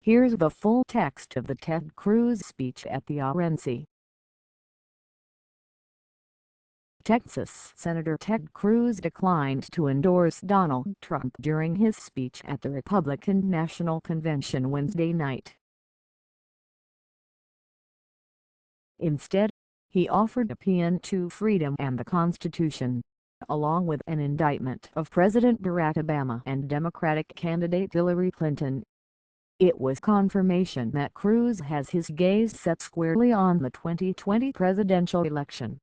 Here's the full text of the Ted Cruz speech at the RNC. Texas Senator Ted Cruz declined to endorse Donald Trump during his speech at the Republican National Convention Wednesday night. Instead, he offered a paean to freedom and the Constitution, along with an indictment of President Barack Obama and Democratic candidate Hillary Clinton. It was confirmation that Cruz has his gaze set squarely on the 2020 presidential election.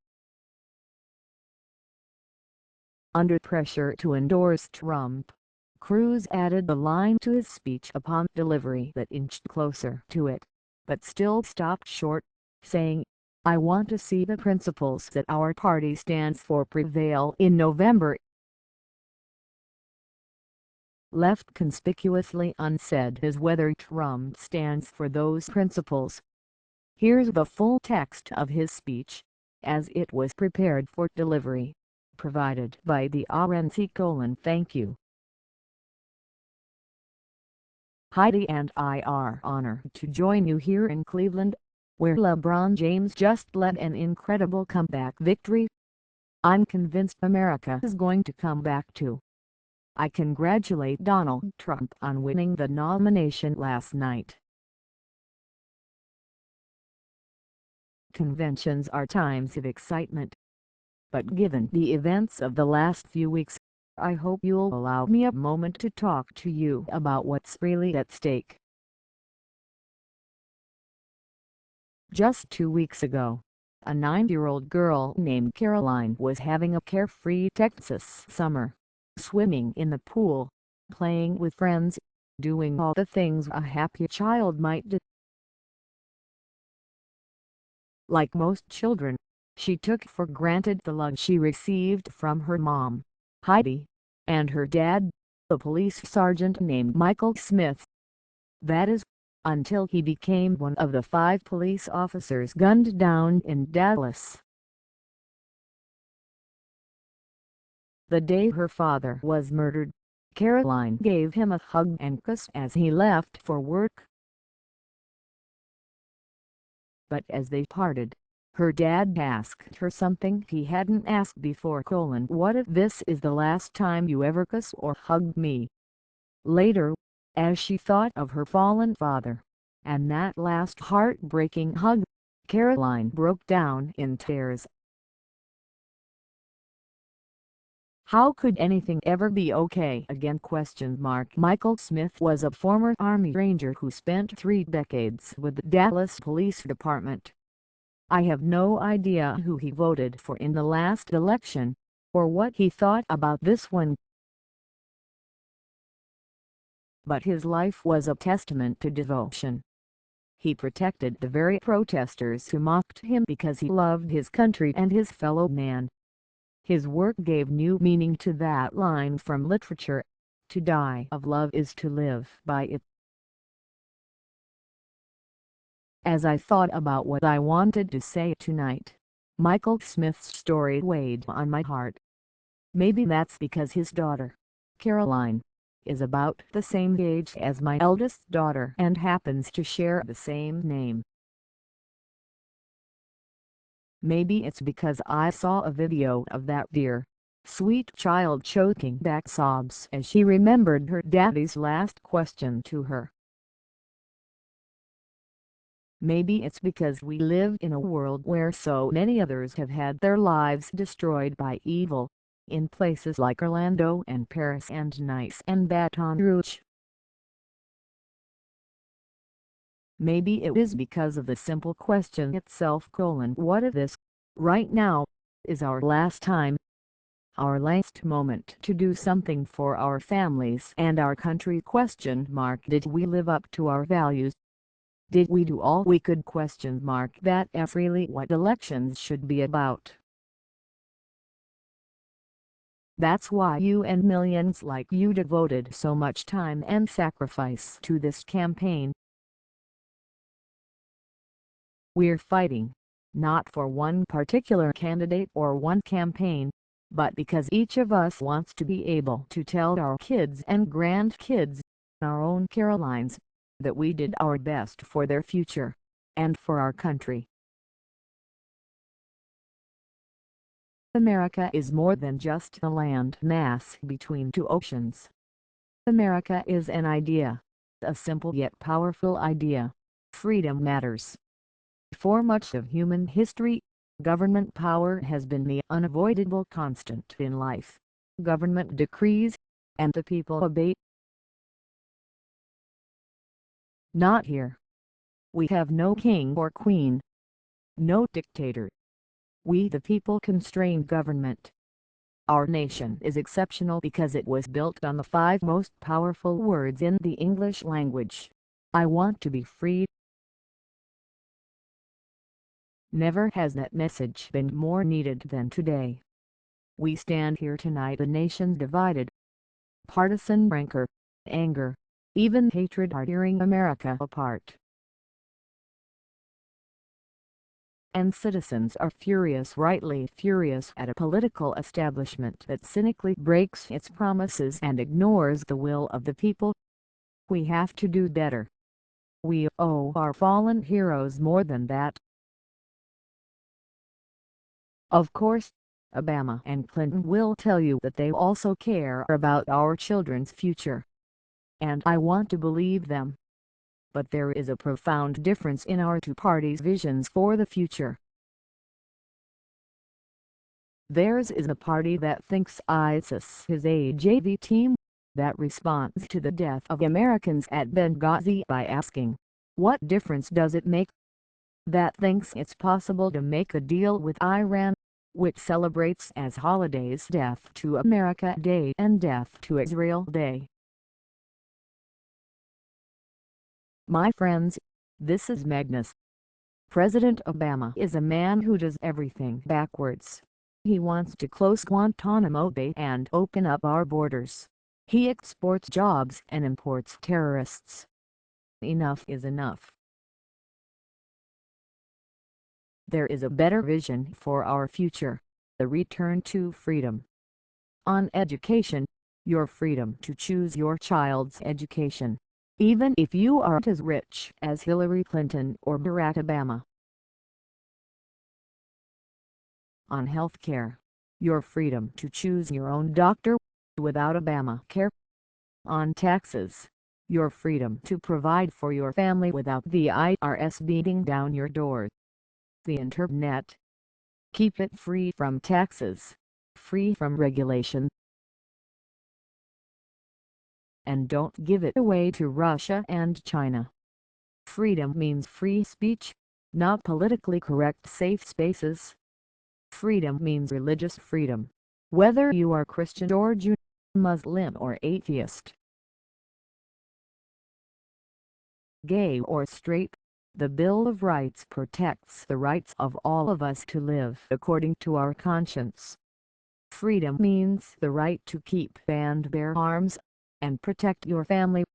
Under pressure to endorse Trump, Cruz added a line to his speech upon delivery that inched closer to it, but still stopped short, saying, "I want to see the principles that our party stands for prevail in November." Left conspicuously unsaid is whether Trump stands for those principles. Here's the full text of his speech, as it was prepared for delivery, provided by the RNC. Thank you. Heidi and I are honored to join you here in Cleveland, where Lebron James just led an incredible comeback victory. I'm convinced America is going to come back too. I congratulate Donald Trump on winning the nomination last night. Conventions are times of excitement. But given the events of the last few weeks, I hope you'll allow me a moment to talk to you about what's really at stake. Just 2 weeks ago, a 9-year-old girl named Caroline was having a carefree Texas summer, swimming in the pool, playing with friends, doing all the things a happy child might do. Like most children, she took for granted the love she received from her mom, Heidi, and her dad, a police sergeant named Michael Smith. That is, until he became one of the 5 police officers gunned down in Dallas. The day her father was murdered, Caroline gave him a hug and kiss as he left for work. But as they parted, her dad asked her something he hadn't asked before: "What if this is the last time you ever kiss or hug me?" Later, as she thought of her fallen father, and that last heartbreaking hug, Caroline broke down in tears. How could anything ever be okay again? Michael Smith was a former Army Ranger who spent 3 decades with the Dallas Police Department. I have no idea who he voted for in the last election, or what he thought about this one. But his life was a testament to devotion. He protected the very protestors who mocked him because he loved his country and his fellow man. His work gave new meaning to that line from literature: "To die of love is to live by it." As I thought about what I wanted to say tonight, Michael Smith's story weighed on my heart. Maybe that's because his daughter, Caroline, is about the same age as my eldest daughter and happens to share the same name. Maybe it's because I saw a video of that dear, sweet child choking back sobs as she remembered her daddy's last question to her. Maybe it's because we live in a world where so many others have had their lives destroyed by evil, in places like Orlando and Paris and Nice and Baton. Maybe it is because of the simple question itself: what if this, right now, is our last time, our last moment to do something for our families and our country? Did we live up to our values? Did we do all we could? That's really what elections should be about. That's why you and millions like you devoted so much time and sacrifice to this campaign. We're fighting, not for one particular candidate or one campaign, but because each of us wants to be able to tell our kids and grandkids, our own Carolines, that we did our best for their future, and for our country. America is more than just a land mass between two oceans. America is an idea, a simple yet powerful idea. Freedom matters. For much of human history, government power has been the unavoidable constant in life. Government decrees, and the people obey. Not here. We have no king or queen, no dictator. We the people constrain government. Our nation is exceptional because it was built on the 5 most powerful words in the English language. I want to be free. Never has that message been more needed than today. We stand here tonight, a nation divided. Partisan rancor, anger, even hatred are tearing America apart. And citizens are furious, rightly furious, at a political establishment that cynically breaks its promises and ignores the will of the people. We have to do better. We owe our fallen heroes more than that. Of course, Obama and Clinton will tell you that they also care about our children's future. And I want to believe them. But there is a profound difference in our two parties' visions for the future. Theirs is a party that thinks ISIS is a JV team, that responds to the death of Americans at Benghazi by asking, "What difference does it make?" That thinks it's possible to make a deal with Iran, which celebrates as holidays Death to America Day and Death to Israel Day. My friends, this is Magnus. President Obama is a man who does everything backwards. He wants to close Guantanamo Bay and open up our borders. He exports jobs and imports terrorists. Enough is enough. There is a better vision for our future, the return to freedom. On education, your freedom to choose your child's education, even if you aren't as rich as Hillary Clinton or Barack Obama. On healthcare, your freedom to choose your own doctor without Obamacare. On taxes, your freedom to provide for your family without the IRS beating down your door. The Internet. Keep it free from taxes, free from regulation. And don't give it away to Russia and China. Freedom means free speech, not politically correct safe spaces. Freedom means religious freedom, whether you are Christian or Jew, Muslim or atheist. Gay or straight, the Bill of Rights protects the rights of all of us to live according to our conscience. Freedom means the right to keep and bear arms, and protect your family.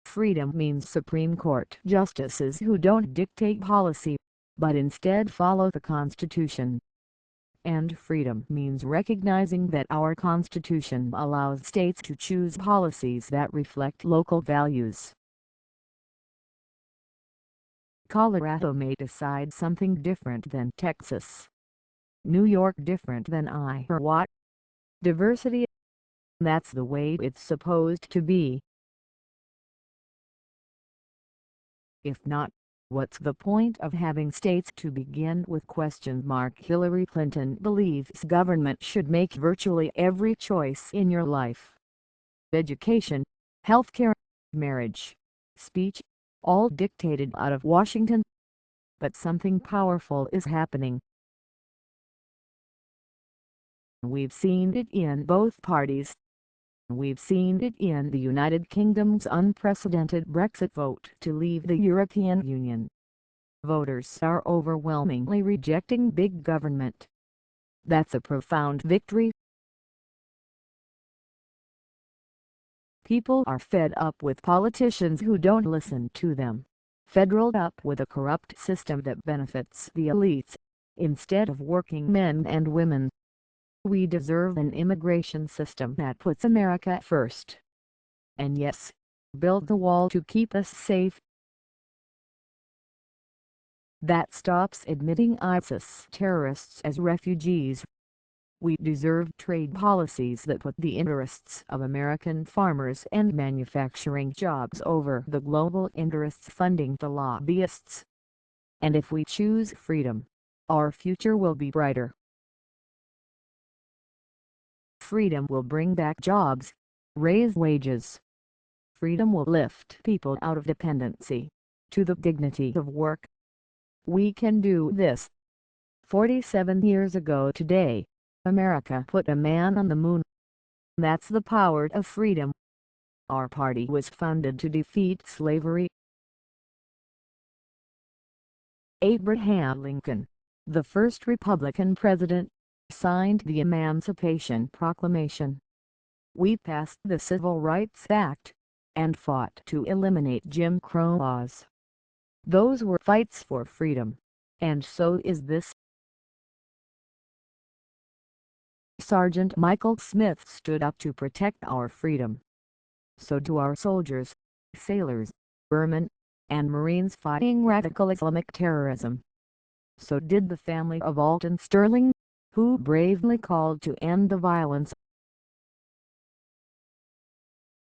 Freedom means Supreme Court justices who don't dictate policy, but instead follow the Constitution. And freedom means recognizing that our Constitution allows states to choose policies that reflect local values. Colorado may decide something different than Texas. New York different than Iowa. Diversity. That's the way it's supposed to be. If not, what's the point of having states to begin with? Hillary Clinton believes government should make virtually every choice in your life. Education, healthcare, marriage, speech, all dictated out of Washington. But something powerful is happening. We've seen it in both parties. We've seen it in the United Kingdom's unprecedented Brexit vote to leave the European Union. Voters are overwhelmingly rejecting big government. That's a profound victory. People are fed up with politicians who don't listen to them, fed up with a corrupt system that benefits the elites, instead of working men and women. We deserve an immigration system that puts America first. and yes, build the wall to keep us safe. That stops admitting ISIS terrorists as refugees. We deserve trade policies that put the interests of American farmers and manufacturing jobs over the global interests funding the lobbyists. And if we choose freedom, our future will be brighter. Freedom will bring back jobs, raise wages. Freedom will lift people out of dependency to the dignity of work. We can do this. 47 years ago today, America put a man on the moon. That's the power of freedom. Our party was founded to defeat slavery. Abraham Lincoln, the first Republican president, signed the Emancipation Proclamation. We passed the Civil Rights Act, and fought to eliminate Jim Crow laws. Those were fights for freedom, and so is this. Sergeant Michael Smith stood up to protect our freedom. So do our soldiers, sailors, airmen, and Marines fighting radical Islamic terrorism. So did the family of Alton Sterling, who bravely called to end the violence.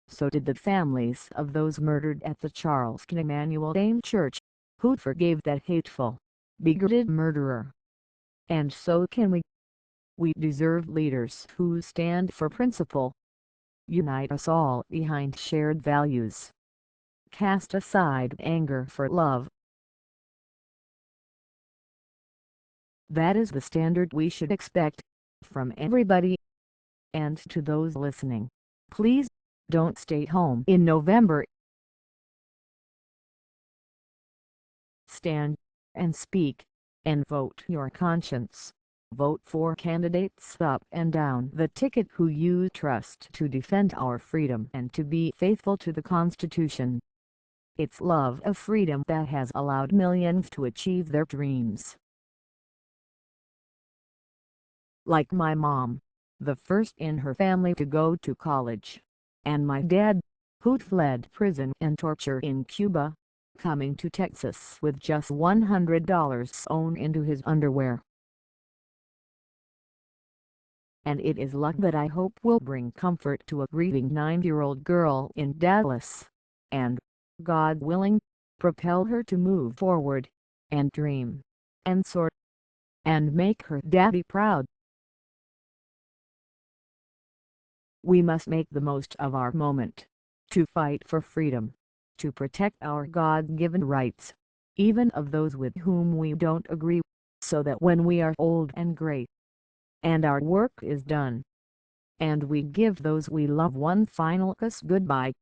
So did the families of those murdered at the Charleston Emmanuel Dame Church, who forgave that hateful, bigoted murderer. And so can we. We deserve leaders who stand for principle. Unite us all behind shared values. Cast aside anger for love. That is the standard we should expect from everybody. And to those listening, please don't stay home in November. Stand and speak and vote your conscience. Vote for candidates up and down the ticket who you trust to defend our freedom and to be faithful to the Constitution. It's love of freedom that has allowed millions to achieve their dreams. Like my mom, the first in her family to go to college, and my dad, who fled prison and torture in Cuba, coming to Texas with just $100 sewn into his underwear. And it is luck that I hope will bring comfort to a grieving 9-year-old girl in Dallas, and, God willing, propel her to move forward, and dream, and soar, and make her daddy proud. We must make the most of our moment, to fight for freedom, to protect our God-given rights, even of those with whom we don't agree, so that when we are old and gray, and our work is done, and we give those we love one final kiss goodbye,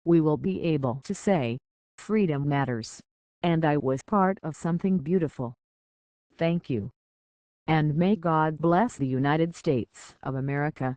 we will be able to say, freedom matters, and I was part of something beautiful. Thank you. And may God bless the United States of America.